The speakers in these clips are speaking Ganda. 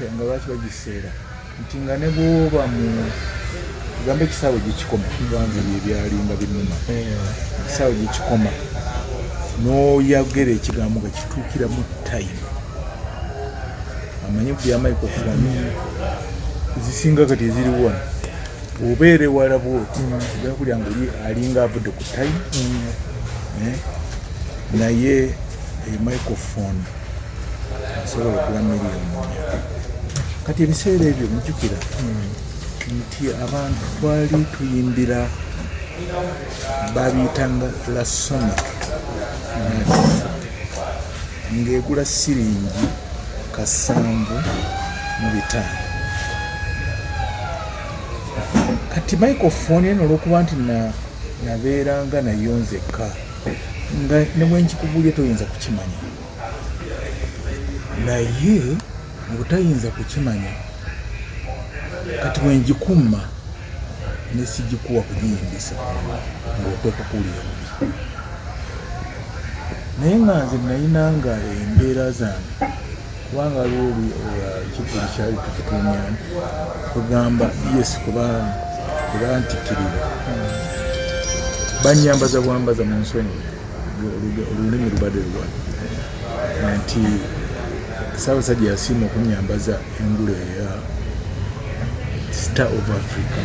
nga lwaki bagiseera nti nga ne bwoba mu gambe ekisaawe gyekikoma kubanza byebyalinga binuma ekisaawe gyekikoma n'oyogera ekigambo nga kituukira mu time amanyi bya microphone zisinga kati eziriwo wano obeere wala bwoti gakulya nga alinga avudde ku time naye microphone asobola okuba miliyoni kati ebiseera ebyo mujjukira nti abantu twali tuyimbira babiyitanga lasonic ng'egula siringi $7.5 kati microphone eno olw'okuba nti nabeeranga nayo nzekka nga ne bwenkikugulye toyinza kukimanya naye obutayinza kukimanya kati bwenjikuma nesigikuwa kugiyimbisa ngaokwekukuulira naye nga nze nayinanga embeera zange kubanga aliwo kikuli kyali tukitunyani kugamba yes kuba ntikirira banyambaza bwambaza mu nsonyi olulimi lubadde lulwana nti Ssaabasajja yasiima okunyambaza engule eya Star of Africa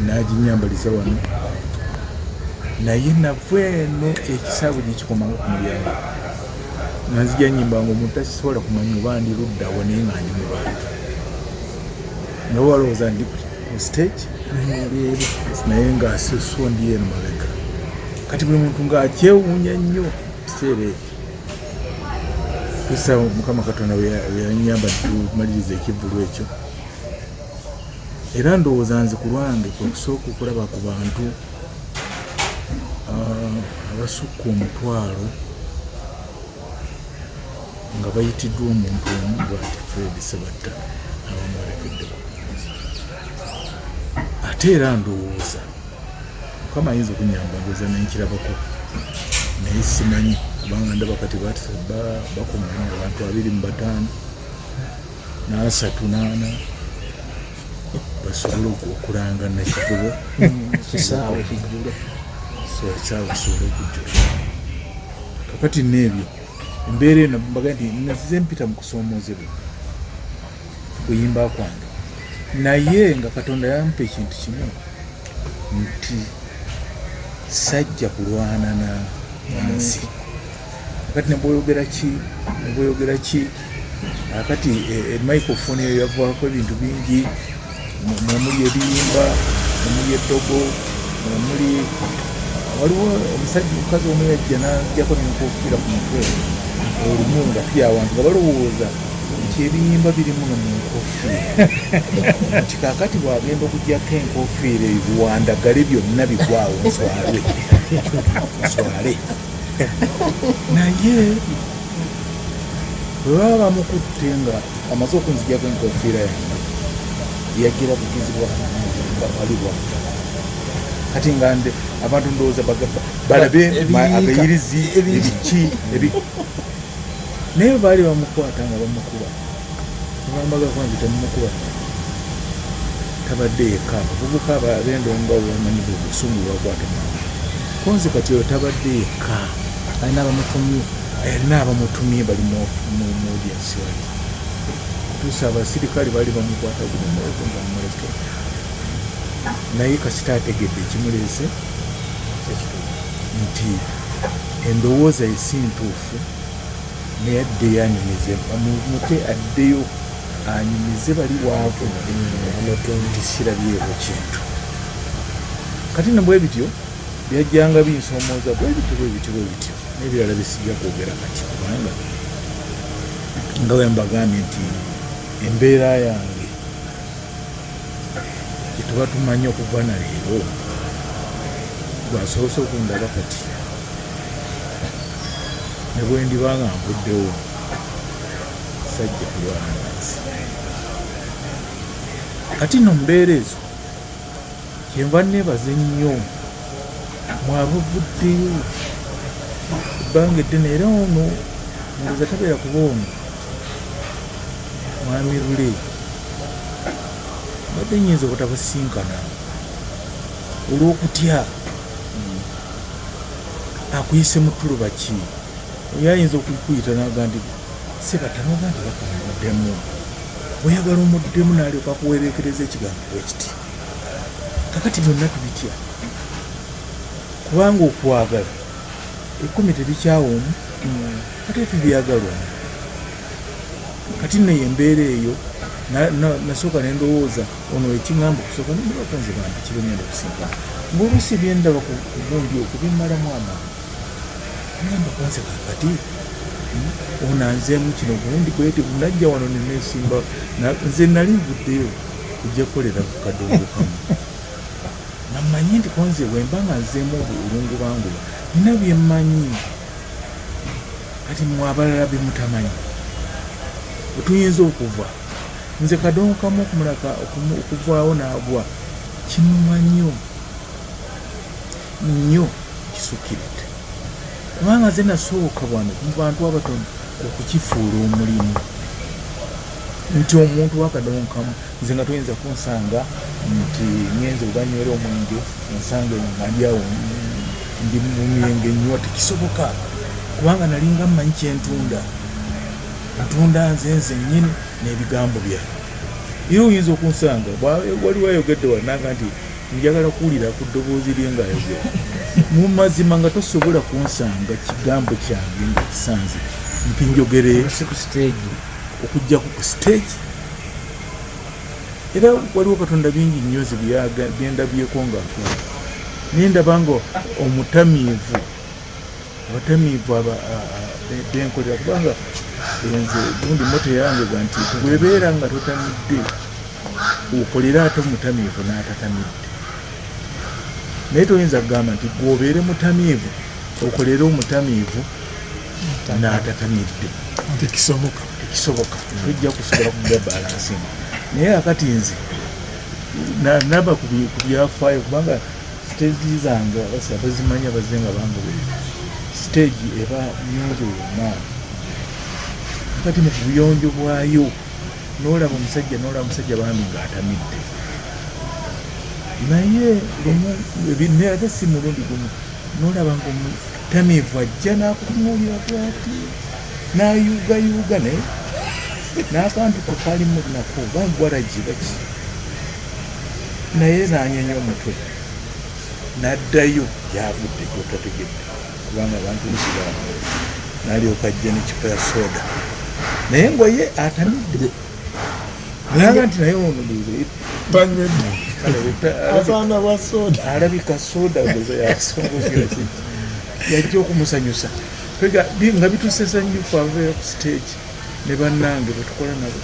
n'aginyambaliza wano naye nava eno ekisaawe gyekikomamu ku mulyango nga nzija nyimbanga omuntu takisobola kumanya oba ndi luddawo naye nga ndi mu bantu nawe walowooza ndi ku stage naye ng'aseswa ndi eno mabega kati buli muntu ng'akyewuunya nnyo kiseera ekyo kusa Mukama Katonda yanyamba tumaliriza ekivvulu ekyo era ndowooza nze ku lwange kwekusooka okulaba ku bantu abasukka 1,000 nga bayitiddwa omuntu omu bwati Fred Sebatta abamu balekeddeko ate era ndowooza Mukama ayinza okunyamba ndowooza nenkirabako naye simanyi kubanga ndaba kati bakuŋŋaanya abantu 25 n'34 basobole okulanga nakivubo kisaawe kijjule ekisaawe kisobole okujjula kakati n'ebyo embeera eno mbaga nti nazize mpita mu kusoomozebwa kuyimba kwange naye nga Katonda yampa ekintu kimu nti sajja kulwana na nsi akati nebwoyogera ki akati microphone eyo yavaako ebintu bingi mwemuli ebiyimba mwemuli eddogo mwemuli waliwo omukazi omu yajja najjako nenkofiira ku mutwe olumu nga tyawantu nga balowooza nti ebiyimba birimu nomunkofiira nti kakati bwagenda okugjako enkofiira ebiwandagale byonna bigwawo nswale naye bwe baba bamukutte nga amaze okunzijako enkofiira yange yagira bugizibwa balibwa kati nga abantu ndowooza balabe agayirizi ebiki naye baali bamukwata nga bamukuba nebambaga kwange temumukuba tabadde yekka abavubuka abendonga bamanyi busungu bwakwata konzi kati oyo tabadde yekka alina abamutumye bali mu audience wali kutuusa abasirikale baali bamukwata gulimuleko nga mumuleke naye kasita ategedde ekimuleese nti endowooza esi ntuufu naye addeyo anyumize mute addeyo anyumize bali waavu nti sirabyeeko kintu kati nabwe bityo byajjanga binsoomooza bwe bityo n'ebirala bisijja kwogera kati kubanga nga bwe mbagambye nti embeera yange gyetuba tumanyi okuva na leero gwasobose okundaba kati ne bwe ndibanga nvuddewo sajja kulwana nansi kati no mbeera ezo kyenva neebaze nnyo mwabavuddeyo ebbanga eddene era ono ndowooza tabeera kuba ono mwami Lule badde nyinza obutabasinkana olw'okutya akuyise mu tuluba ki oyo ayinza okukuyita naga nti sebatanoga nti bakamuddemu oyagala omuddemu n'alyoka akuwerekereza ekigambo bwekiti kakati byonna tubitya kubanga okwagala 10 tebikyawoomu ate tubyagala kati naye embeera eyo nasooka nendowooza ono ekiŋŋamba okusooka nibakonze bantu kibanyenda okusinkana ng'oluusi byendaba ku gundi okubimmalamu amaanyi ngamba kwanze kakati ono anzeemu kino gundi kwete najja wano nenesimba nze nali nvuddeyo kujja kukolera ku kadongo kamu namanyi nti kwanze bwemba nga nzeemu obulungu bangula nina byemmanyi kati mwabalala bimutamanyi wetuyinza okuva nze kadongo kamu okumulaka okuvaawo n'agwa kimuma nnyo kisukkiridde kubanga nze nasooka bwano mu bantu abatono okukifuula omulimu nti omuntu wakadongo kamu nze nga toyinza kunsanga nti ngenze obanywera omwenge onsanga ngalyawo ndi mu myenge nnyo tekisoboka kubanga nalinga mmanyi kyentunda ntunda nze nnyini n'ebigambo byange era oyinza okunsanga waliwo ayogedde wananga nti njagala kuwulira ku ddoboozi lye ngaayogera mu mazima nga tosobola kunsanga kigambo kyange nga kisanze nti njogereyo okugjaku ku stage era waliwo katonda bingi nnyo byendabyeko nga nendaba nga omutamiivu abatamiivu benkolera kubanga enze gundi moto yange ga nti bwebeera nga totamidde okolera ate omutamiivu n'atatamidde naye toyinza kugamba nti gwobeere mutamiivu okolere omutamiivu n'atatamidde tekisoboka tujja kusobola kuga balansinga naye akati nze naba ku byafaayo kubanga stage zange abasa bazimanya bazenga bangoberera stage eba nyonjo yonna kati mu buyonjo bwayo n'olaba omusajja bambi ng'atamidde naye ate si mulundi gumu n'olaba ngaomutamiivu ajja n'akutunuulira bwati n'ayuugayuuga naye n'akantu kekalimu nako bangwalagibaki naye n'anyenya omutwe n'addayo gyavudde gyotategedde kubanga abantu nsibamu n'alyoka ajja n'ekipa ya soda naye ngoye atamidde naga nti naye ono alabika soda yasongoziraki yajja okumusanyusa nga bitusesanyufu aveera ku stage ne bannange betukola nabo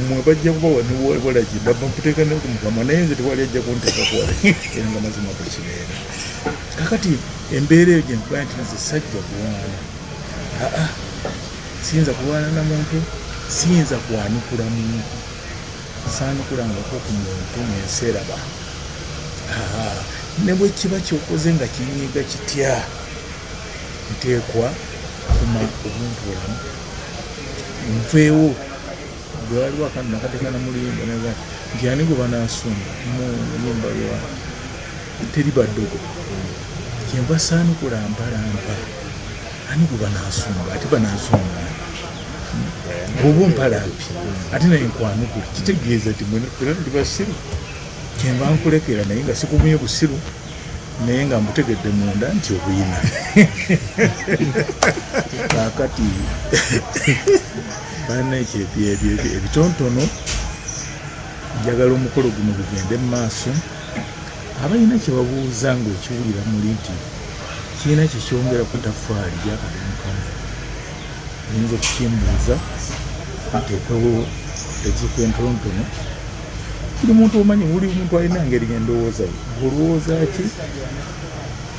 mwe bajja kubawa niwolaki bamuteeka nekumukama naye nze tewali ajja kunteeka kuwalaki era nga mazima kukibeera kakati embeera eyo gyenkugaa nti nze sajja kuwaana siyinza kulwana na muntu siyinza kwanukula muntu saanukulangako ku muntu nenseeraba ne bwe kiba kyokoze nga kinyiiga kitya nteekwa kuma obuntu bulamu nveewo gwe waliwo akantu nakatekana mulimba naga nti ani gwe banaasumba mu nyumba lwa teri baddogo kyenva saanukula mpalampa ani gwe banaasumba ate banaasumba oba mpalampi ate naye nkwanukula kitegeeza ti mwena ndi basiru kyenva nkulekera naye nga sikumye busiru naye nga mbutegedde munda nti obuyina kakati banekyo ebitontono njagala omukolo guno gugende mu maaso abalina kyebabuuza ngaokiwulira muli nti kirina kyekyongera ku tafaali gyakadumukamu oyinza okukimbuuza nteekwewo ekiku entontono buli muntu omanyi buli muntu alina ngeri endowooza ye olowooza ki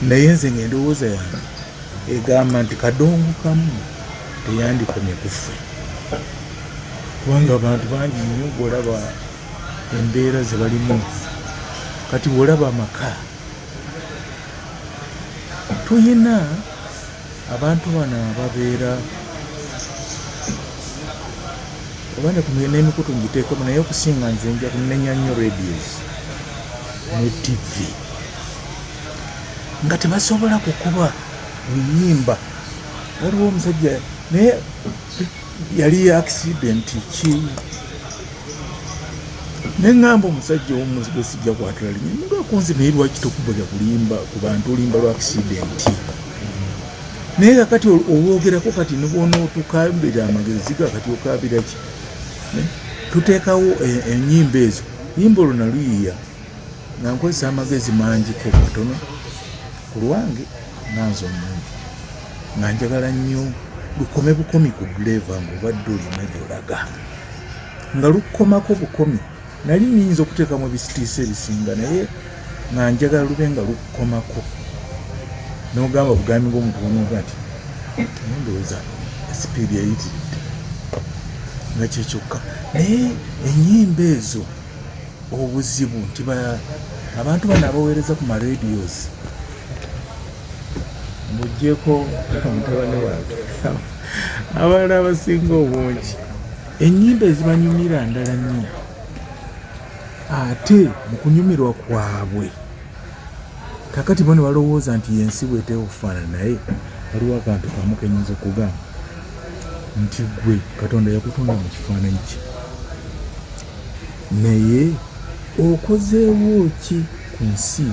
naye nze ngaendowooza yange egamba nti kadongo kamu teyandikomye kuffe kubanga abantu bangi nnyo bwolaba embeera ze balimu kati bwolaba amaka tuyina abantu bano ababeera oba n'emikutu ngiteekemu naye okusinga nze nja kunenya nnyo radios ne TV nga tebasobola kukuba buyimba. Waliwo omusajja naye yali accident ki neŋŋamba omusajja omuzigwe sijja kwatula linnya omuntu akunze naye lwaki tokubaga kulimba ku bantu olimba lwa accident naye kakati olwogerako kati nibwonootukambira amagezi gakati okabira ki tuteekawo ennyimba ezo yimba olwo naluyiya nga nkozesa amagezi mangiko matono ku lwange nanze omuntu nga njagala nnyo lukome bukomi ku dreva ng'obadde olina gy'olaga nga lukomako bukomi nali nnyinza okuteekamu ebisitiisa ebisinga naye nga njagala lube nga lukomako n'ogamba bugambi ng'omuntu omuga ati ndowooza esipiidi yayitiridde nga kyekyokka naye ennyimba ezo obuzibu nti abantu bano abaweereza ku maradios muggyeko mutabani wange abalala abasinga obungi ennyimba ezibanyumira ndala nnyo ate mu kunyumirwa kwabwe kakati bo ne balowooza nti yensi bwetera okufaanana naye waliwo akantu kamu kenyinza okugamba nti gwe Katonda yakutonda mu kifaananyi kye naye okozeewo ki ku nsi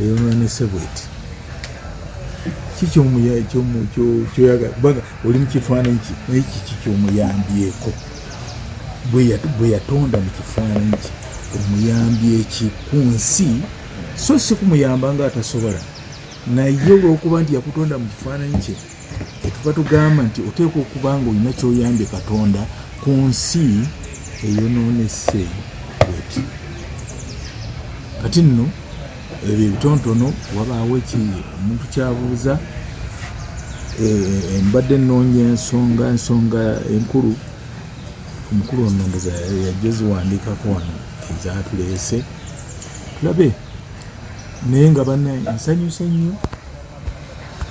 eyonoonese bweti kikyoyagala kubanga oli mu kifaananyi kye naye kiki kyomuyambyeko bwe yatonda mu kifaananyi kye omuyambye ki ku nsi so si kumuyamba nga atasobola naye olw'okuba nti yakutonda mu kifaananyi kye kyetuva tugamba nti oteekwa okuba nga olina kyoyambye Katonda ku nsi eyonoonese bweti. Kati nno ebyo ebitontono wabaawo omuntu kyabuuza mbadde nnoonya ensonga enkulu omukulu onondoza yajja ziwandiikako wano ezatuleese tulabe naye nga nsanyuse nnyo